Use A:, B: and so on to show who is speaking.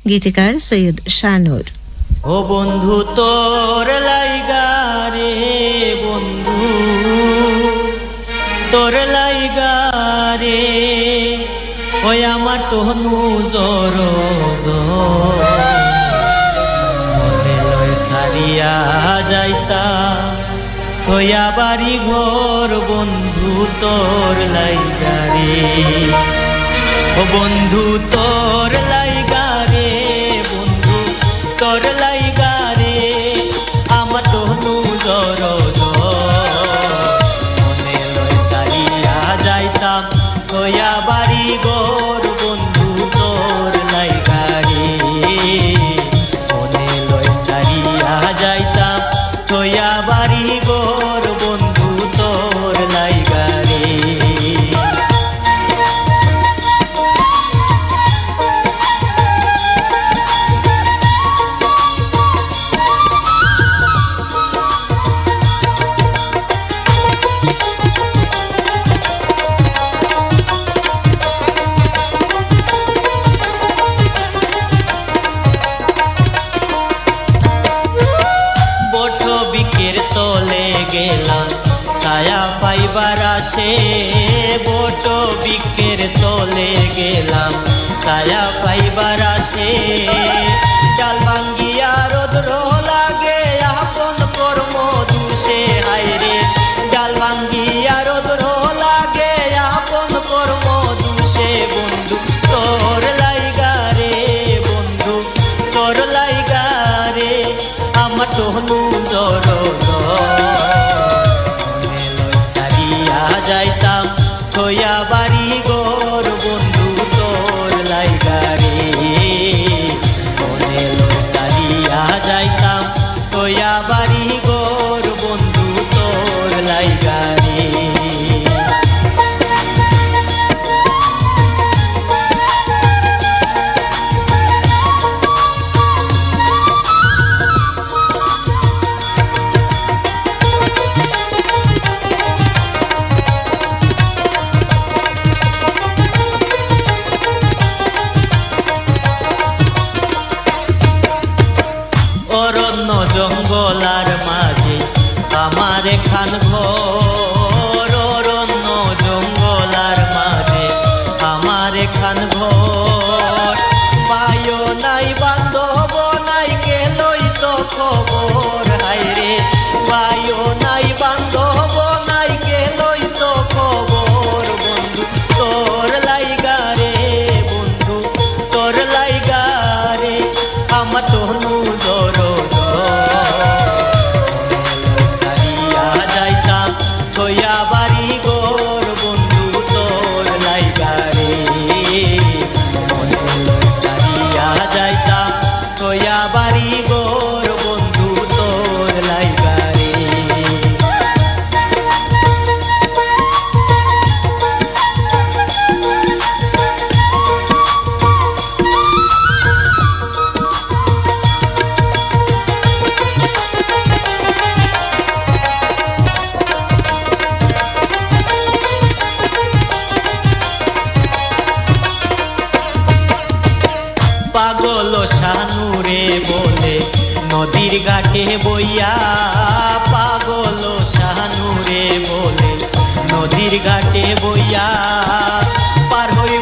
A: গীতিকার সৈয়দ শানুর।
B: ও বন্ধু তোর লাইগা রে বন্ধু তোর লাইগা রে ওই আমার তনু জর মনে লয় সারিয়া যাইতা থইয়া বাড়ি ঘর বন্ধু তোর লাইগা রে ও বন্ধু তোর লাইগা রে বন্ধু তোর লাইগা রে আমার তনু জর মনে লয় সারিয়া যাইতাম থইয়া বাড়ি ঘর বন্ধু তোর লাইগা রে মনে লয় সারিয়া যাইতাম থইয়া বাড়ি ঘর বন্ধু তোর লাইগা রে বটবিকের তলে গেলাম ছায়া পাইবার আসে বটবিকের তলে গেলাম ছায়া পাইবার আসে ডাল ভাঙ্গিয়া রোদ্র লাগে আপন কর্ম দুষে হায়রে ডাল ভাঙ্গিয়া রোদ্র লাগে আপন কর্ম দুষে বন্ধু তোর লাইগা রে বন্ধু তোর লাইগা রে আমার তনু জর মনে লয় সারিয়া যাইতাম থইয়া বাড়ি ঘর বন্ধু তোর লাইগা রে মনে লয় সারিয়া যাইতাম থইয়া বাড়ি ঘর বন্ধু তোর লাইগা রে অরণ্য জঙ্গলার মাঝে আমার খান ঘর অরণ্য জঙ্গলার মাঝে আমার খান ঘর পায়ো নাই বান্ধব নাই গেলই তো খবর হায়রে পায়ো নাই বান্ধব নাই গেলই তো খবর বন্ধু তোর লাইগা রে বন্ধু তোর লাইগা রে আমার তনু জর সারিয়া যাইতাম থইয়া বাড়ি ঘর বন্ধু তোর লাইগা রে মনে লয় সারিয়া যাইতাম থইয়া বাড়ি ঘর বন্ধু তোর লাইগা রে পাগল শানুরে বলে নদীর ঘাটে বইয়া পাগল শানুরে বলে নদীর ঘাটে বইয়া পার হই